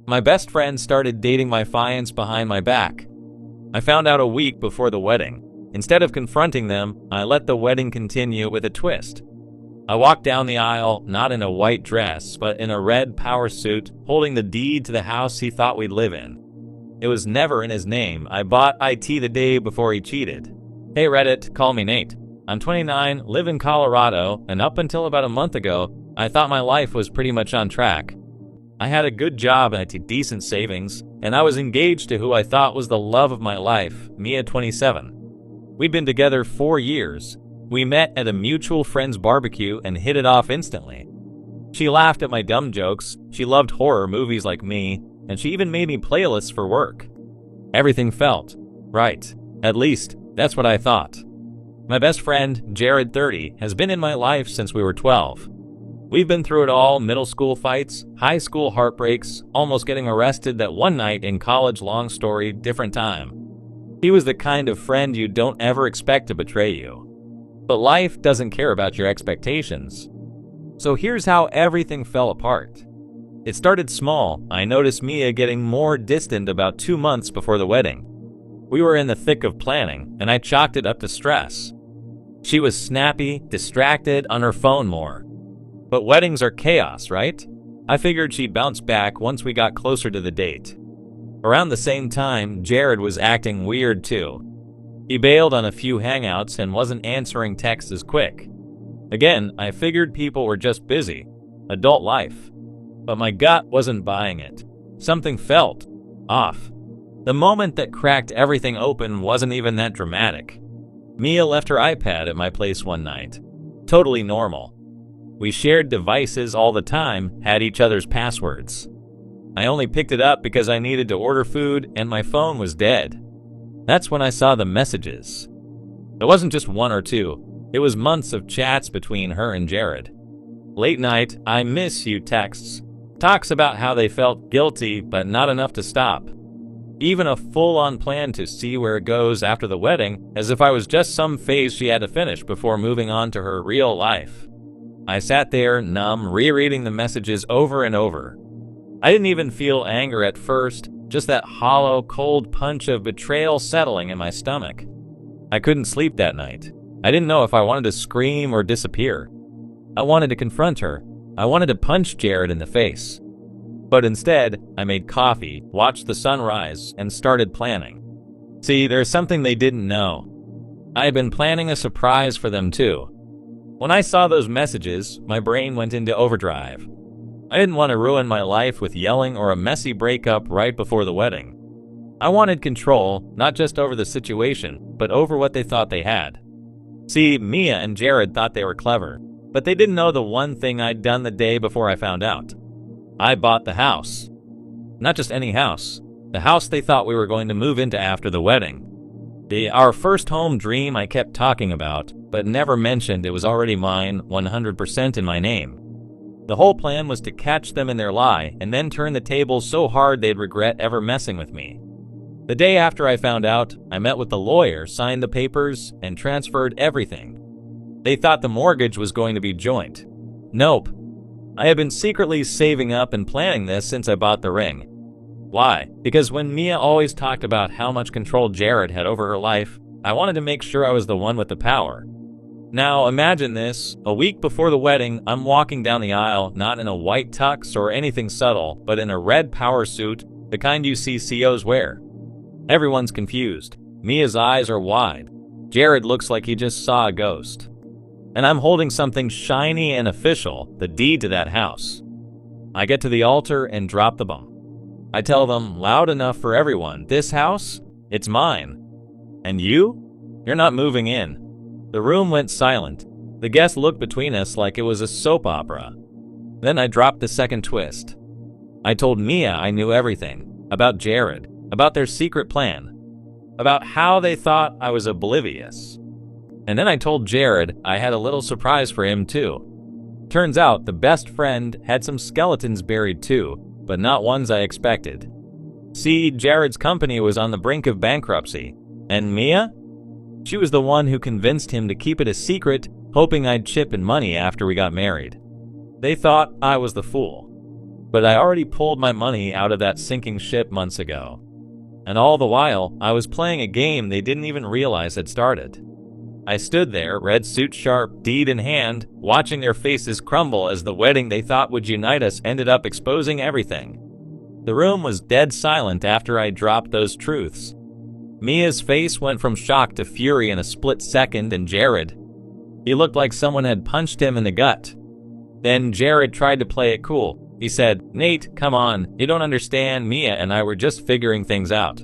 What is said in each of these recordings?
My best friend started dating my fiancé behind my back. I found out a week before the wedding. Instead of confronting them, I let the wedding continue with a twist. I walked down the aisle, not in a white dress, but in a red power suit, holding the deed to the house he thought we'd live in. It was never in his name. I bought IT the day before he cheated. Hey Reddit, call me Nate. I'm 29, live in Colorado, and up until about a month ago, I thought my life was pretty much on track. I had a good job and decent savings, and I was engaged to who I thought was the love of my life, Mia, 27. We'd been together 4 years. We met at a mutual friend's barbecue and hit it off instantly. She laughed at my dumb jokes, she loved horror movies like me, and she even made me playlists for work. Everything felt right. At least, that's what I thought. My best friend, Jared, 30, has been in my life since we were 12. We've been through it all: middle school fights, high school heartbreaks, almost getting arrested that one night in college. Long story, different time. He was the kind of friend you don't ever expect to betray you. But life doesn't care about your expectations. So here's how everything fell apart. It started small. I noticed Mia getting more distant about 2 months before the wedding. We were in the thick of planning, and I chalked it up to stress. She was snappy, distracted, on her phone more. But weddings are chaos, right? I figured she'd bounce back once we got closer to the date. Around the same time, Jared was acting weird too. He bailed on a few hangouts and wasn't answering texts as quick. Again, I figured people were just busy. Adult life. But my gut wasn't buying it. Something felt off. The moment that cracked everything open wasn't even that dramatic. Mia left her iPad at my place one night. Totally normal. We shared devices all the time, had each other's passwords. I only picked it up because I needed to order food and my phone was dead. That's when I saw the messages. It wasn't just 1 or 2. It was months of chats between her and Jared. Late night, I miss you texts. Talks about how they felt guilty, but not enough to stop. Even a full-on plan to see where it goes after the wedding, as if I was just some phase she had to finish before moving on to her real life. I sat there, numb, rereading the messages over and over. I didn't even feel anger at first, just that hollow, cold punch of betrayal settling in my stomach. I couldn't sleep that night. I didn't know if I wanted to scream or disappear. I wanted to confront her. I wanted to punch Jared in the face. But instead, I made coffee, watched the sunrise, and started planning. See, there's something they didn't know. I had been planning a surprise for them too. When I saw those messages, my brain went into overdrive. I didn't want to ruin my life with yelling or a messy breakup right before the wedding. I wanted control, not just over the situation, but over what they thought they had. See, Mia and Jared thought they were clever, but they didn't know the one thing I'd done the day before I found out. I bought the house. Not just any house. The house they thought we were going to move into after the wedding. Our first home dream I kept talking about, but never mentioned it was already mine, 100% in my name. The whole plan was to catch them in their lie and then turn the tables so hard they'd regret ever messing with me. The day after I found out, I met with the lawyer, signed the papers, and transferred everything. They thought the mortgage was going to be joint. Nope. I had been secretly saving up and planning this since I bought the ring. Why? Because when Mia always talked about how much control Jared had over her life, I wanted to make sure I was the one with the power. Now imagine this, a week before the wedding, I'm walking down the aisle, not in a white tux or anything subtle, but in a red power suit, the kind you see CEOs wear. Everyone's confused. Mia's eyes are wide. Jared looks like he just saw a ghost. And I'm holding something shiny and official, the deed to that house. I get to the altar and drop the bomb. I tell them, loud enough for everyone, this house, it's mine. And you? You're not moving in. The room went silent. The guests looked between us like it was a soap opera. Then I dropped the second twist. I told Mia I knew everything. About Jared. About their secret plan. About how they thought I was oblivious. And then I told Jared I had a little surprise for him too. Turns out the best friend had some skeletons buried too, but not ones I expected. See, Jared's company was on the brink of bankruptcy. And Mia? She was the one who convinced him to keep it a secret, hoping I'd chip in money after we got married. They thought I was the fool. But I already pulled my money out of that sinking ship months ago. And all the while, I was playing a game they didn't even realize had started. I stood there, red suit sharp, deed in hand, watching their faces crumble as the wedding they thought would unite us ended up exposing everything. The room was dead silent after I dropped those truths. Mia's face went from shock to fury in a split second, and Jared, he looked like someone had punched him in the gut. Then Jared tried to play it cool. He said, "Nate, come on, you don't understand, Mia and I were just figuring things out."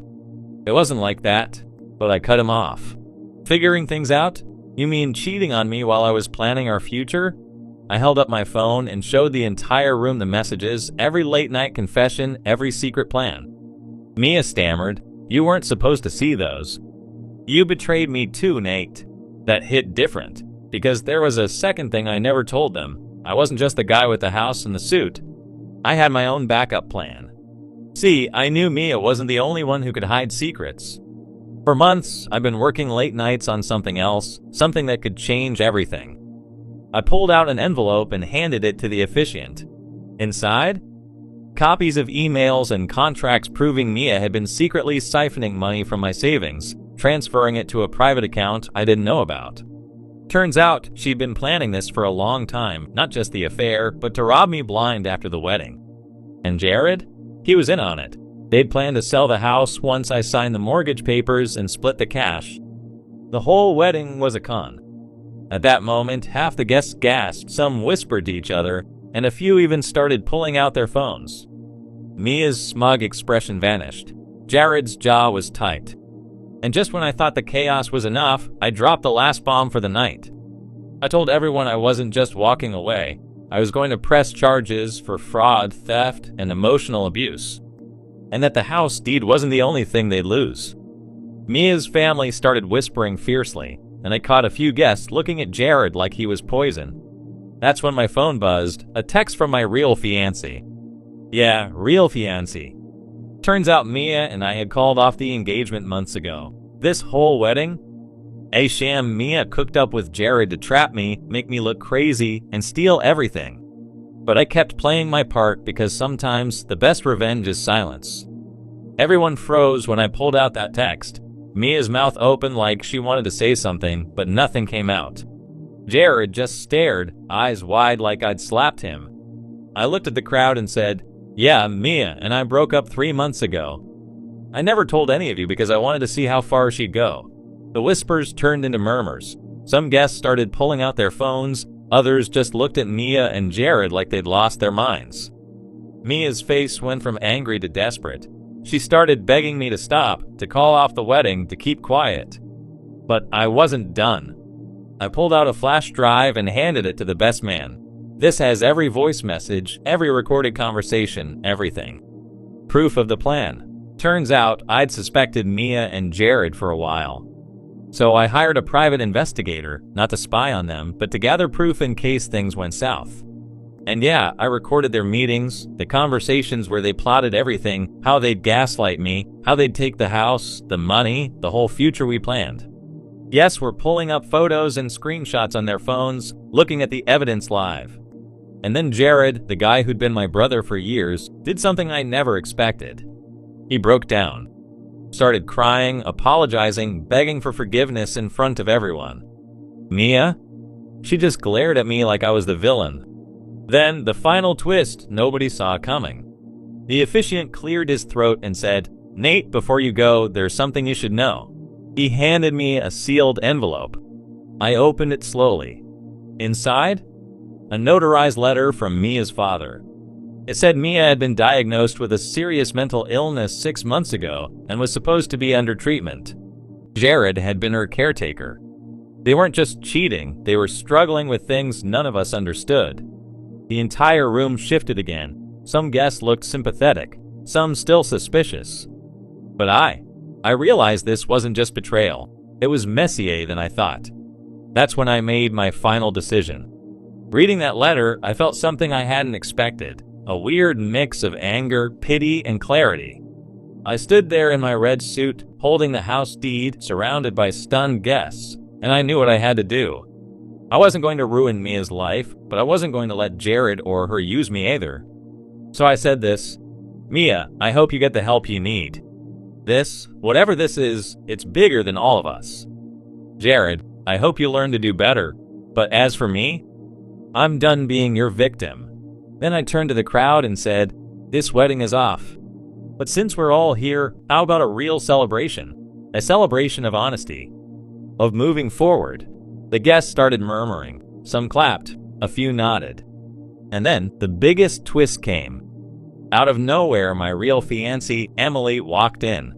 It wasn't like that, but I cut him off. Figuring things out? You mean cheating on me while I was planning our future? I held up my phone and showed the entire room the messages, every late night confession, every secret plan. Mia stammered, "You weren't supposed to see those." "You betrayed me too, Nate." That hit different, because there was a second thing I never told them. I wasn't just the guy with the house and the suit. I had my own backup plan. See, I knew Mia wasn't the only one who could hide secrets. For months, I've been working late nights on something else, something that could change everything. I pulled out an envelope and handed it to the officiant. Inside? Copies of emails and contracts proving Mia had been secretly siphoning money from my savings, transferring it to a private account I didn't know about. Turns out, she'd been planning this for a long time, not just the affair, but to rob me blind after the wedding. And Jared? He was in on it. They'd planned to sell the house once I signed the mortgage papers and split the cash. The whole wedding was a con. At that moment, half the guests gasped, some whispered to each other, and a few even started pulling out their phones. Mia's smug expression vanished. Jared's jaw was tight. And just when I thought the chaos was enough, I dropped the last bomb for the night. I told everyone I wasn't just walking away. I was going to press charges for fraud, theft, and emotional abuse. And that the house deed wasn't the only thing they'd lose. Mia's family started whispering fiercely, and I caught a few guests looking at Jared like he was poison. That's when my phone buzzed, a text from my real fiancé. Yeah, real fiancé. Turns out Mia and I had called off the engagement months ago. This whole wedding? A sham Mia cooked up with Jared to trap me, make me look crazy, and steal everything. But I kept playing my part because sometimes the best revenge is silence. Everyone froze when I pulled out that text. Mia's mouth opened like she wanted to say something, but nothing came out. Jared just stared, eyes wide like I'd slapped him. I looked at the crowd and said, "Yeah, Mia and I broke up 3 months ago. I never told any of you because I wanted to see how far she'd go." The whispers turned into murmurs. Some guests started pulling out their phones. Others just looked at Mia and Jared like they'd lost their minds. Mia's face went from angry to desperate. She started begging me to stop, to call off the wedding, to keep quiet. But I wasn't done. I pulled out a flash drive and handed it to the best man. "This has every voice message, every recorded conversation, everything. Proof of the plan." Turns out I'd suspected Mia and Jared for a while. So I hired a private investigator, not to spy on them, but to gather proof in case things went south. And yeah, I recorded their meetings, the conversations where they plotted everything, how they'd gaslight me, how they'd take the house, the money, the whole future we planned. Yes, we're pulling up photos and screenshots on their phones, looking at the evidence live. And then Jared, the guy who'd been my brother for years, did something I never expected. He broke down. Started crying, apologizing, begging for forgiveness in front of everyone. Mia? She just glared at me like I was the villain. Then, the final twist nobody saw coming. The officiant cleared his throat and said, "Nate, before you go, there's something you should know." He handed me a sealed envelope. I opened it slowly. Inside? A notarized letter from Mia's father. It said Mia had been diagnosed with a serious mental illness 6 months ago and was supposed to be under treatment. Jared had been her caretaker. They weren't just cheating, they were struggling with things none of us understood. The entire room shifted again. Some guests looked sympathetic, some still suspicious. But I realized this wasn't just betrayal. It was messier than I thought. That's when I made my final decision. Reading that letter, I felt something I hadn't expected. A weird mix of anger, pity, and clarity. I stood there in my red suit, holding the house deed, surrounded by stunned guests, and I knew what I had to do. I wasn't going to ruin Mia's life, but I wasn't going to let Jared or her use me either. So I said this, Mia, I hope you get the help you need. This, whatever this is, it's bigger than all of us. Jared, I hope you learn to do better. But as for me, I'm done being your victim. Then I turned to the crowd and said, this wedding is off. But since we're all here, how about a real celebration? A celebration of honesty, of moving forward. The guests started murmuring. Some clapped, a few nodded. And then the biggest twist came. Out of nowhere, my real fiancé, Emily, walked in.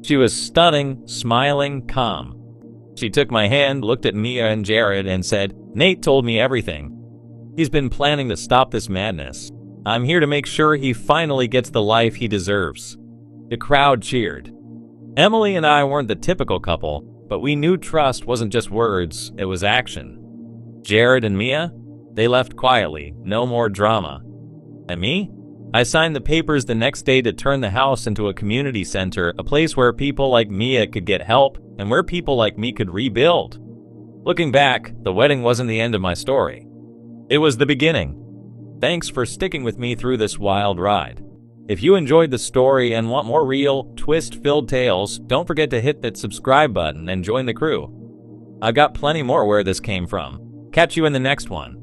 She was stunning, smiling, calm. She took my hand, looked at Mia and Jared, and said, Nate told me everything. He's been planning to stop this madness. I'm here to make sure he finally gets the life he deserves. The crowd cheered. Emily and I weren't the typical couple, but we knew trust wasn't just words, it was action. Jared and Mia, they left quietly, no more drama. And me? I signed the papers the next day to turn the house into a community center, a place where people like Mia could get help and where people like me could rebuild. Looking back, the wedding wasn't the end of my story. It was the beginning. Thanks for sticking with me through this wild ride. If you enjoyed the story and want more real, twist-filled tales, don't forget to hit that subscribe button and join the crew. I've got plenty more where this came from. Catch you in the next one.